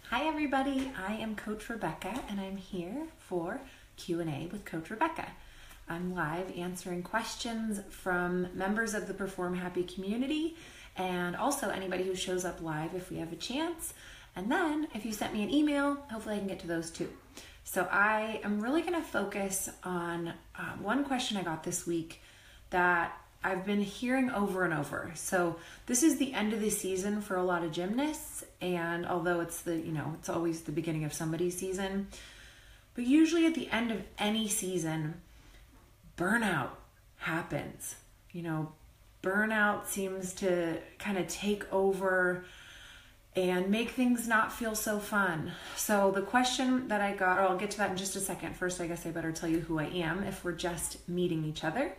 Hi everybody, I am Coach Rebecca and I'm here for Q&A with Coach Rebecca. I'm live answering questions from members of the Perform Happy community and also anybody who shows up live if we have a chance. And then if you sent me an email, hopefully I can get to those too. So I am really going to focus on one question I got this week that I've been hearing over and over. So this is the end of the season for a lot of gymnasts, and although it's it's always the beginning of somebody's season, but usually at the end of any season, burnout happens. Burnout seems to kind of take over and make things not feel so fun. So the question that I got, I'll get to that in just a second. First, I guess I better tell you who I am if we're just meeting each other.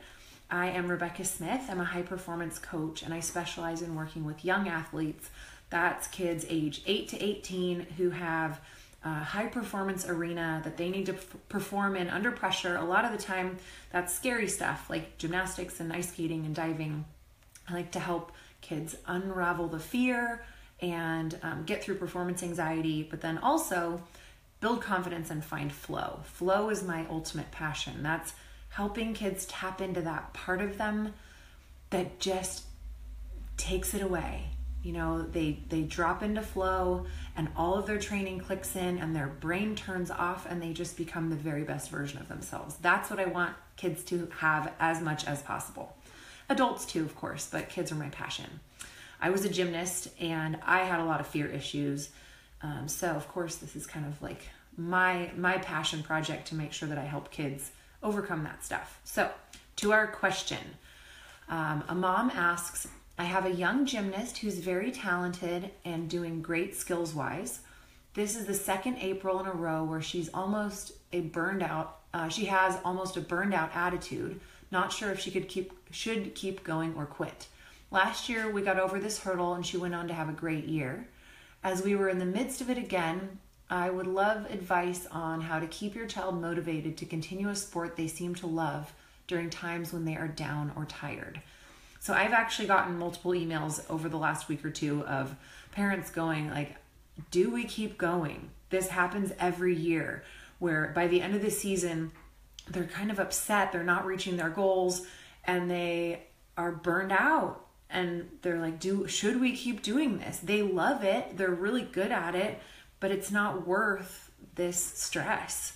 I am Rebecca Smith. I'm a high performance coach and I specialize in working with young athletes. That's kids age 8 to 18 who have a high performance arena that they need to perform in under pressure. A lot of the time that's scary stuff like gymnastics and ice skating and diving. I like to help kids unravel the fear and get through performance anxiety, but then also build confidence and find flow. Flow is my ultimate passion. That's helping kids tap into that part of them that just takes it away. They drop into flow and all of their training clicks in and their brain turns off and they just become the very best version of themselves. That's what I want kids to have as much as possible. Adults too, of course, but kids are my passion. I was a gymnast and I had a lot of fear issues. So of course this is kind of like my passion project to make sure that I help kids overcome that stuff. So to our question, a mom asks, I have a young gymnast who's very talented and doing great skills wise. This is the second April in a row where she's almost a burned out. She has almost a burned out attitude. Not sure if she should keep going or quit. Last year we got over this hurdle and she went on to have a great year. As we were in the midst of it again, I would love advice on how to keep your child motivated to continue a sport they seem to love during times when they are down or tired. So I've actually gotten multiple emails over the last week or two of parents going like, do we keep going? This happens every year where by the end of the season, they're kind of upset. They're not reaching their goals and they are burned out. And they're like, should we keep doing this? They love it. They're really good at it, but it's not worth this stress.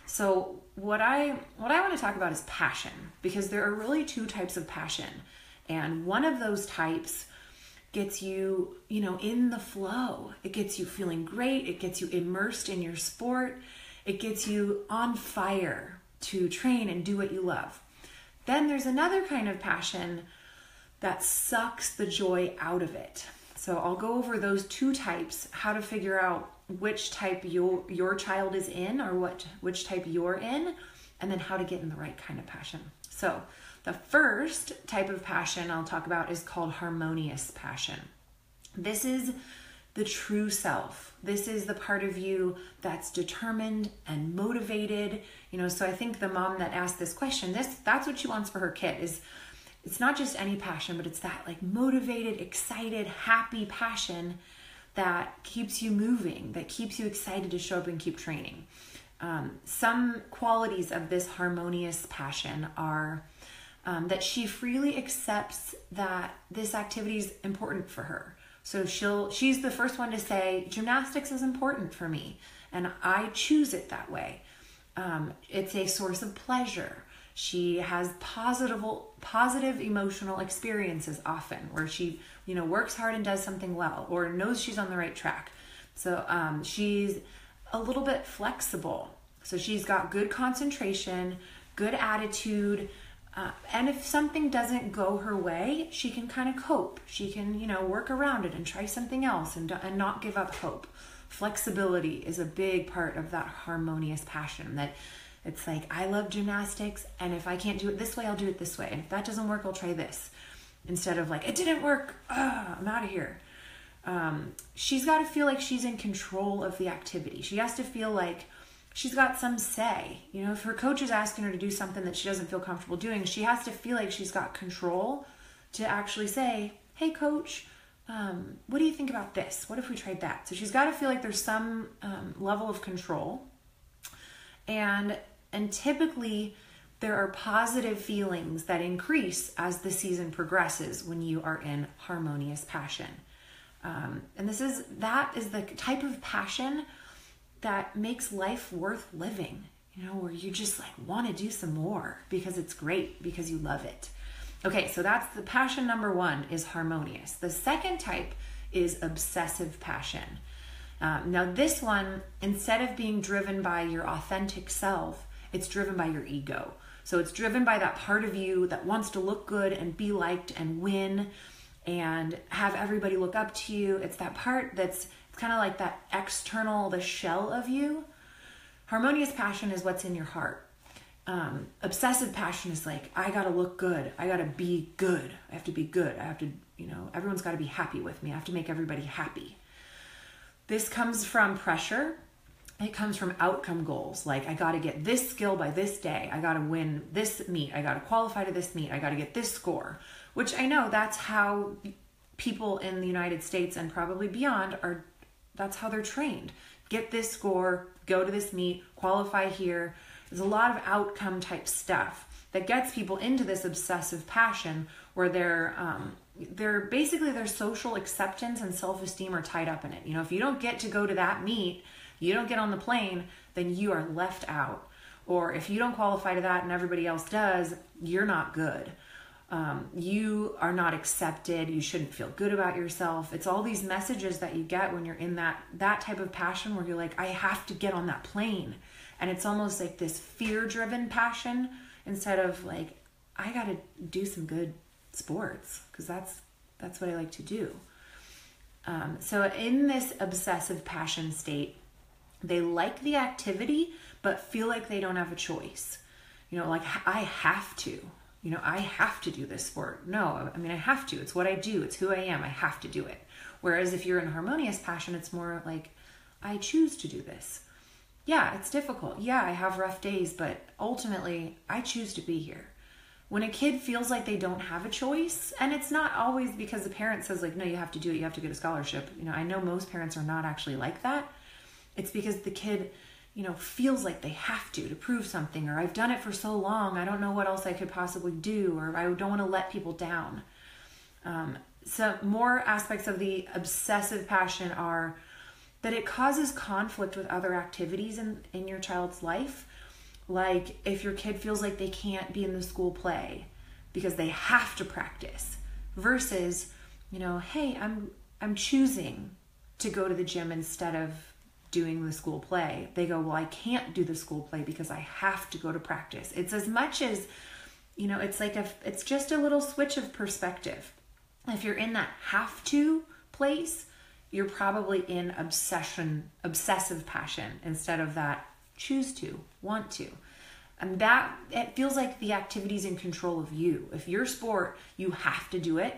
So what I want to talk about is passion, because there are really two types of passion. And one of those types gets you, in the flow. It gets you feeling great. It gets you immersed in your sport. It gets you on fire to train and do what you love. Then there's another kind of passion that sucks the joy out of it. So I'll go over those two types, how to figure out which type your child is in or which type you're in, and then how to get in the right kind of passion. So the first type of passion I'll talk about is called harmonious passion. This is the true self. This is the part of you that's determined and motivated. So I think the mom that asked this question, that's what she wants for her kid is, it's not just any passion, but it's that like motivated, excited, happy passion that keeps you moving, that keeps you excited to show up and keep training. Some qualities of this harmonious passion are that she freely accepts that this activity is important for her. So she's the first one to say, gymnastics is important for me, and I choose it that way. It's a source of pleasure. She has positive emotional experiences often where she, works hard and does something well or knows she's on the right track. So she's a little bit flexible. So she's got good concentration, good attitude. And if something doesn't go her way, she can kind of cope. She can, work around it and try something else and not give up hope. Flexibility is a big part of that harmonious passion, that it's like, I love gymnastics, and if I can't do it this way, I'll do it this way. And if that doesn't work, I'll try this. Instead of like, it didn't work, I'm out of here. She's got to feel like she's in control of the activity. She has to feel like she's got some say. If her coach is asking her to do something that she doesn't feel comfortable doing, she has to feel like she's got control to actually say, hey coach, what do you think about this? What if we tried that? So she's got to feel like there's some level of control. And typically there are positive feelings that increase as the season progresses when you are in harmonious passion. And that is the type of passion that makes life worth living, where you just like want to do some more because it's great, because you love it. Okay, so that's the passion number one, is harmonious. The second type is obsessive passion. Now this one, instead of being driven by your authentic self, it's driven by your ego. So it's driven by that part of you that wants to look good and be liked and win and have everybody look up to you. It's that part that's kind of like that external, the shell of you. Harmonious passion is what's in your heart. Obsessive passion is like, I gotta look good. I gotta be good. I have to be good. I have to, everyone's gotta be happy with me. I have to make everybody happy. This comes from pressure. It comes from outcome goals. Like, I gotta get this skill by this day. I gotta win this meet. I gotta qualify to this meet. I gotta get this score, which I know that's how people in the United States and probably beyond that's how they're trained. Get this score, go to this meet, qualify here. There's a lot of outcome type stuff that gets people into this obsessive passion where they're basically their social acceptance and self-esteem are tied up in it. If you don't get to go to that meet, you don't get on the plane, then you are left out. Or if you don't qualify to that and everybody else does, you're not good. You are not accepted. You shouldn't feel good about yourself. It's all these messages that you get when you're in that type of passion where you're like, I have to get on that plane. And it's almost like this fear-driven passion instead of like, I got to do some good sports because that's what I like to do. So in this obsessive passion state, they like the activity, but feel like they don't have a choice. Like, I have to. I have to do this sport. No, I have to. It's what I do. It's who I am. I have to do it. Whereas if you're in harmonious passion, it's more like, I choose to do this. Yeah, it's difficult. Yeah, I have rough days, but ultimately, I choose to be here. When a kid feels like they don't have a choice, and it's not always because the parent says like, no, you have to do it. You have to get a scholarship. I know most parents are not actually like that. It's because the kid feels like they have to prove something, or I've done it for so long, I don't know what else I could possibly do, or I don't want to let people down. So more aspects of the obsessive passion are that it causes conflict with other activities in your child's life. Like if your kid feels like they can't be in the school play because they have to practice versus, hey, I'm choosing to go to the gym instead of doing the school play. They go, well, I can't do the school play because I have to go to practice. It's as much as, it's just a little switch of perspective. If you're in that have to place, you're probably in obsessive passion instead of that choose to, want to. And that, it feels like the activity's in control of you. If your sport, you have to do it,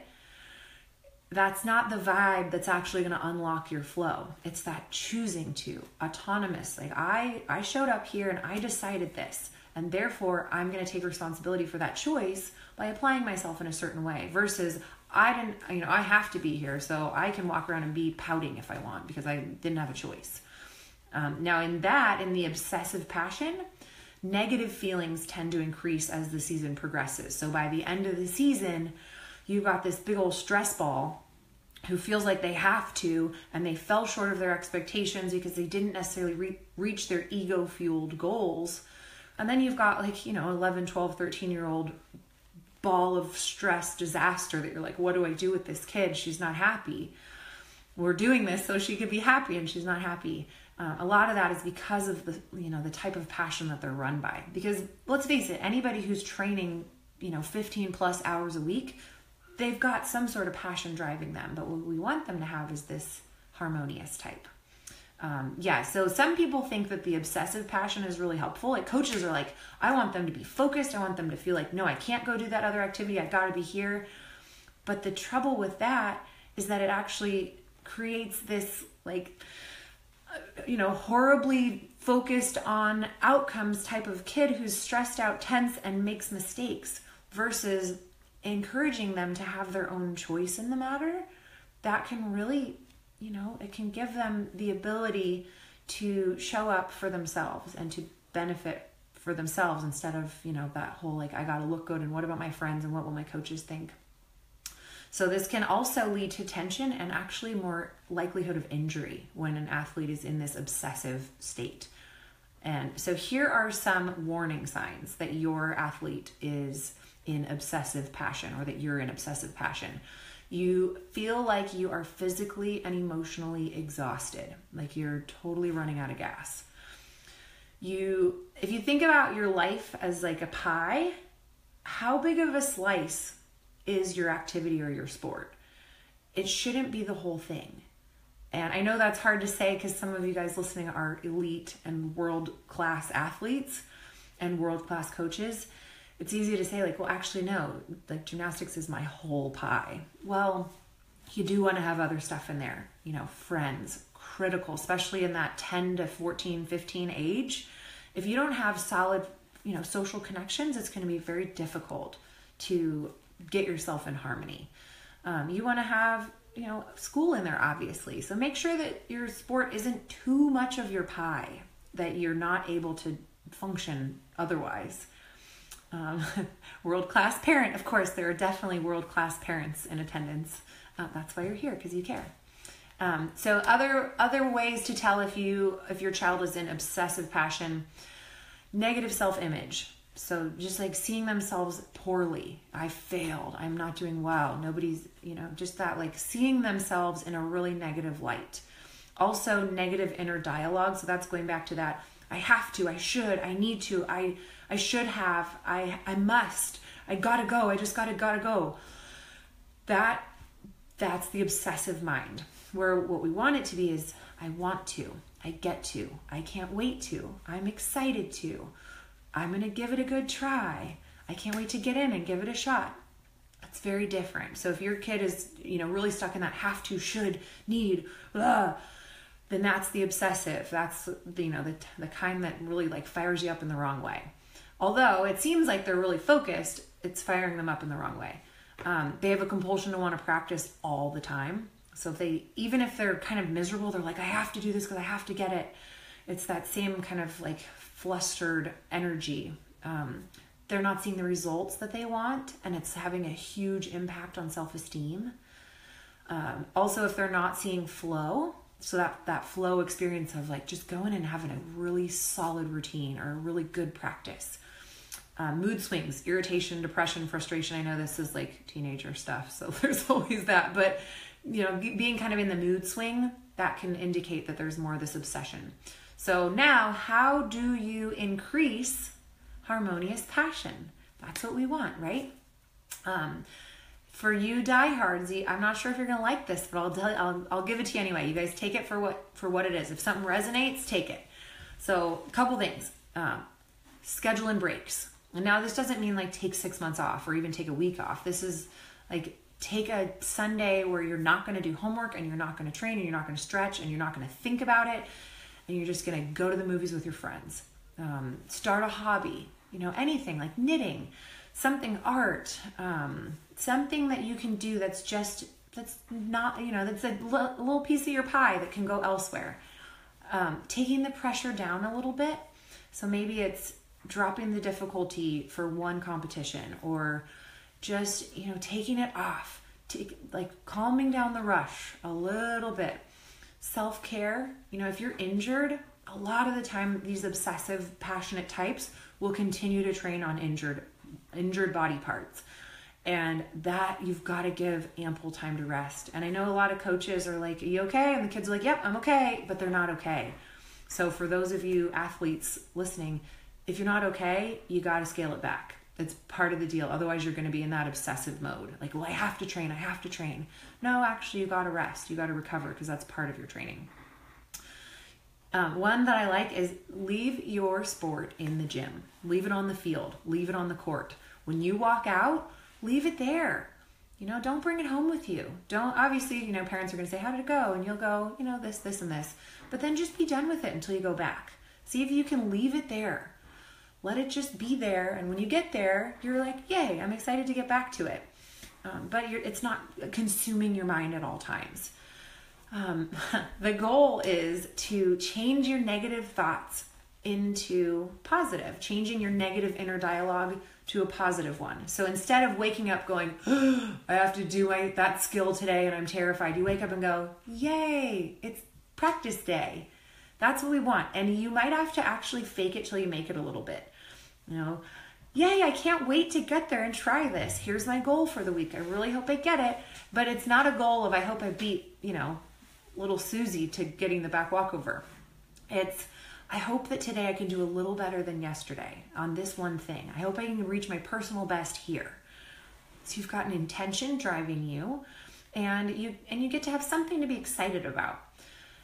that's not the vibe that's actually going to unlock your flow. It's that choosing to, autonomous. Like I showed up here and I decided this, and therefore I'm going to take responsibility for that choice by applying myself in a certain way versus I have to be here, so I can walk around and be pouting if I want because I didn't have a choice. Now in the obsessive passion, negative feelings tend to increase as the season progresses. So by the end of the season, you've got this big old stress ball who feels like they have to, and they fell short of their expectations because they didn't necessarily reach their ego-fueled goals. And then you've got 11, 12, 13-year-old ball of stress disaster that you're like, what do I do with this kid? She's not happy. We're doing this so she could be happy and she's not happy. A lot of that is because of the type of passion that they're run by. Because let's face it, anybody who's training, 15 plus hours a week, they've got some sort of passion driving them. But what we want them to have is this harmonious type. So some people think that the obsessive passion is really helpful. Like coaches are like, I want them to be focused. I want them to feel like, no, I can't go do that other activity. I got to be here. But the trouble with that is that it actually creates this horribly focused on outcomes type of kid who's stressed out, tense, and makes mistakes versus encouraging them to have their own choice in the matter. that can really, it can give them the ability to show up for themselves and to benefit for themselves instead of, that whole like, I got to look good and what about my friends and what will my coaches think? So this can also lead to tension and actually more likelihood of injury when an athlete is in this obsessive state. And so here are some warning signs that your athlete is in obsessive passion or that you're in obsessive passion. You feel like you are physically and emotionally exhausted, like you're totally running out of gas. If you think about your life as like a pie, how big of a slice is your activity or your sport? It shouldn't be the whole thing. And I know that's hard to say because some of you guys listening are elite and world-class athletes and world-class coaches. It's easy to say like, well, actually, no, like gymnastics is my whole pie. Well, you do want to have other stuff in there, friends, critical, especially in that 10 to 14, 15 age. If you don't have solid, social connections, it's going to be very difficult to get yourself in harmony. You want to have, school in there, obviously. So make sure that your sport isn't too much of your pie, that you're not able to function otherwise. World-class parent, of course, there are definitely world-class parents in attendance. That's why you're here, because you care. So other ways to tell if your child is in obsessive passion, negative self-image. So just like seeing themselves poorly. I failed. I'm not doing well. Nobody's, just that like seeing themselves in a really negative light. Also negative inner dialogue. So that's going back to that. I have to, I should, I need to, I should have, I must, I gotta go. I just gotta go. That's the obsessive mind, where what we want it to be is I want to, I get to, I can't wait to, I'm excited to, I'm going to give it a good try. I can't wait to get in and give it a shot. It's very different. So if your kid is, really stuck in that have to, should, need, blah, then that's the obsessive. That's the kind that really like fires you up in the wrong way. Although it seems like they're really focused, it's firing them up in the wrong way. They have a compulsion to want to practice all the time. So even if they're kind of miserable, they're like, I have to do this because I have to get it. It's that same kind of like flustered energy. They're not seeing the results that they want, and it's having a huge impact on self-esteem. Also, if they're not seeing flow, so that flow experience of like just going and having a really solid routine or a really good practice. Mood swings, irritation, depression, frustration. I know this is like teenager stuff, so there's always that. But, being kind of in the mood swing, that can indicate that there's more of this obsession. So now, how do you increase harmonious passion? That's what we want, right? For you diehards, I'm not sure if you're going to like this, but I'll tell you, I'll give it to you anyway. You guys take it for what it is. If something resonates, take it. So a couple things. Schedule in breaks. And now this doesn't mean like take 6 months off or even take a week off. This is like take a Sunday where you're not going to do homework and you're not going to train and you're not going to stretch and you're not going to think about it. And you're just going to go to the movies with your friends. Start a hobby, anything like knitting, something art, something that you can do that's not, that's a little piece of your pie that can go elsewhere. Taking the pressure down a little bit. So maybe it's dropping the difficulty for one competition or just, taking it off, like calming down the rush a little bit. Self-care, if you're injured, a lot of the time these obsessive, passionate types will continue to train on injured body parts. And that you've got to give ample time to rest. And I know a lot of coaches are like, are you okay? And the kids are like, yep, I'm okay, but they're not okay. So for those of you athletes listening, if you're not okay, you got to scale it back. It's part of the deal. Otherwise, you're going to be in that obsessive mode. Like, well, I have to train. No, actually, you got to rest. You got to recover because that's part of your training. One that I like is leave your sport in the gym. Leave it on the field. Leave it on the court. When you walk out, leave it there. Don't bring it home with you. Don't, obviously, parents are going to say, how did it go? And you'll go, this, and this. But then just be done with it until you go back. See if you can leave it there. Let it just be there. And when you get there, you're like, yay, I'm excited to get back to it. but it's not consuming your mind at all times. The goal is to change your negative thoughts into positive, changing your negative inner dialogue to a positive one. So instead of waking up going, oh, I have to do that skill today and I'm terrified, you wake up and go, yay, it's practice day. That's what we want. And you might have to actually fake it till you make it a little bit. Yay, I can't wait to get there and try this. Here's my goal for the week. I really hope I get it. But it's not a goal of I hope I beat, little Susie to getting the back walkover. It's I hope that today I can do a little better than yesterday on this one thing. I hope I can reach my personal best here. So you've got an intention driving you, and you get to have something to be excited about.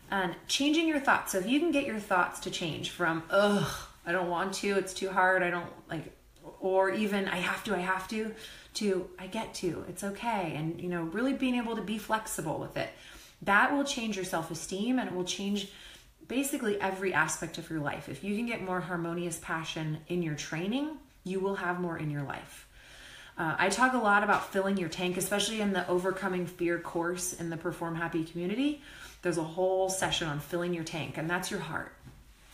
And changing your thoughts. So if you can get your thoughts to change from, ugh, I don't want to, it's too hard, I don't like, or even I have to, to I get to, it's okay. And, really being able to be flexible with it. That will change your self-esteem, and it will change basically every aspect of your life. If you can get more harmonious passion in your training, you will have more in your life. I talk a lot about filling your tank, especially in the Overcoming Fear course in the Perform Happy community. There's a whole session on filling your tank, and that's your heart.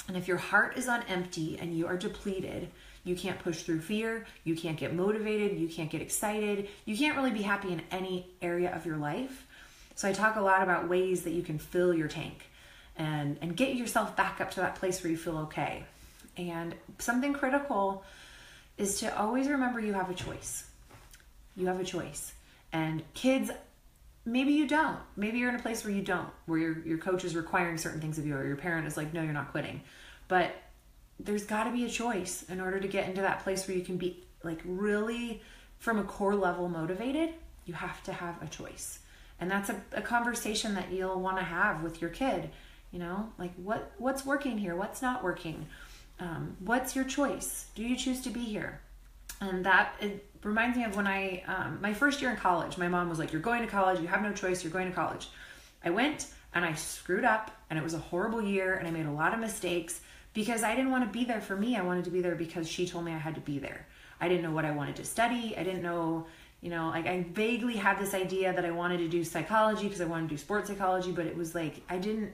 And if your heart is on empty and you are depleted, you can't push through fear, you can't get motivated, you can't get excited, you can't really be happy in any area of your life. So I talk a lot about ways that you can fill your tank and get yourself back up to that place where you feel okay. And something critical is to always remember you have a choice. You have a choice. And kids, maybe you don't. Maybe you're in a place where you don't, where your coach is requiring certain things of you, or your parent is like, no, you're not quitting. But there's got to be a choice in order to get into that place where you can be like really from a core level motivated. You have to have a choice. And that's a conversation that you'll want to have with your kid. Like what's working here? What's not working? What's your choice? Do you choose to be here? And it reminds me of when my first year in college, my mom was like, you're going to college. You have no choice. You're going to college. I went and I screwed up, and it was a horrible year, and I made a lot of mistakes because I didn't want to be there for me. I wanted to be there because she told me I had to be there. I didn't know what I wanted to study. I didn't know, I vaguely had this idea that I wanted to do psychology because I wanted to do sports psychology, but it was like, I didn't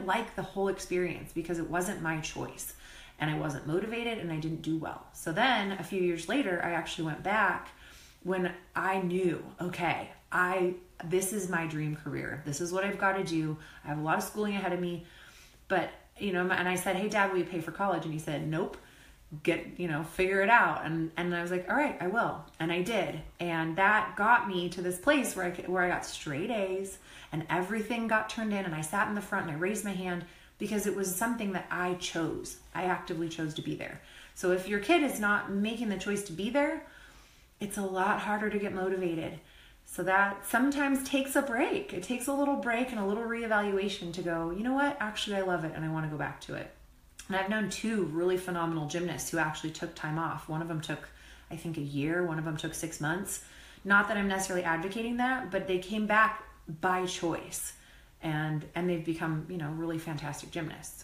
like the whole experience because it wasn't my choice, and I wasn't motivated, and I didn't do well. So then a few years later, I actually went back when I knew, okay, this is my dream career. This is what I've got to do. I have a lot of schooling ahead of me, but and I said, hey Dad, will you pay for college? And he said, nope, figure it out. And I was like, all right, I will. And I did. And that got me to this place where I got straight A's, and everything got turned in, and I sat in the front and I raised my hand because it was something that I chose. I actively chose to be there. So if your kid is not making the choice to be there, it's a lot harder to get motivated. So that sometimes takes a break. It takes a little break and a little reevaluation to go, you know what, actually I love it and I want to go back to it. And I've known two really phenomenal gymnasts who actually took time off. One of them took, I think, a year. One of them took 6 months. Not that I'm necessarily advocating that, but they came back by choice. And they've become, really fantastic gymnasts.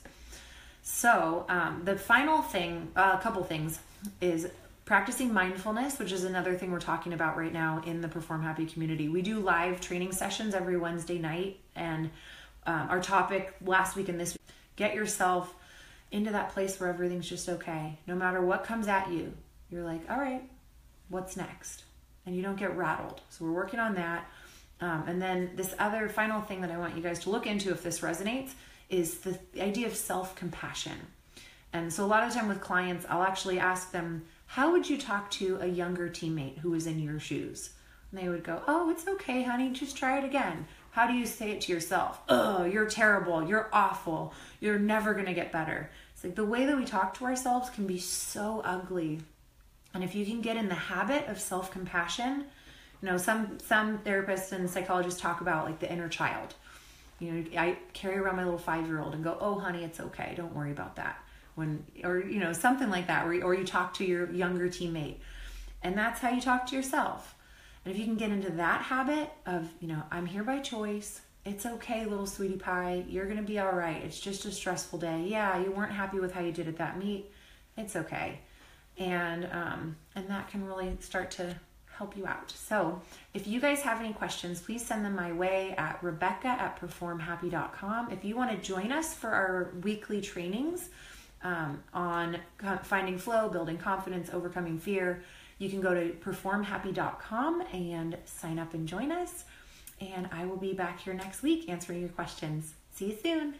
So the final thing, a couple things, is practicing mindfulness, which is another thing we're talking about right now in the Perform Happy community. We do live training sessions every Wednesday night, and our topic last week and this week, get yourself into that place where everything's just okay. No matter what comes at you, you're like, all right, what's next? And you don't get rattled. So we're working on that. And then this other final thing that I want you guys to look into, if this resonates, is the idea of self-compassion. And so a lot of the time with clients, I'll actually ask them, how would you talk to a younger teammate who was in your shoes? And they would go, oh, it's okay, honey, just try it again. How do you say it to yourself? Oh, you're terrible, you're awful, you're never gonna get better. It's like the way that we talk to ourselves can be so ugly. And if you can get in the habit of self-compassion, some therapists and psychologists talk about like the inner child. I carry around my little 5-year-old and go, oh, honey, it's okay. Don't worry about that. Or something like that, or you talk to your younger teammate, and that's how you talk to yourself. And if you can get into that habit of, I'm here by choice. It's okay, little sweetie pie. You're going to be all right. It's just a stressful day. Yeah, you weren't happy with how you did at that meet. It's okay. And that can really start to help you out. So if you guys have any questions, please send them my way at rebecca@performhappy.com. If you want to join us for our weekly trainings on finding flow, building confidence, overcoming fear, you can go to performhappy.com and sign up and join us. And I will be back here next week answering your questions. See you soon.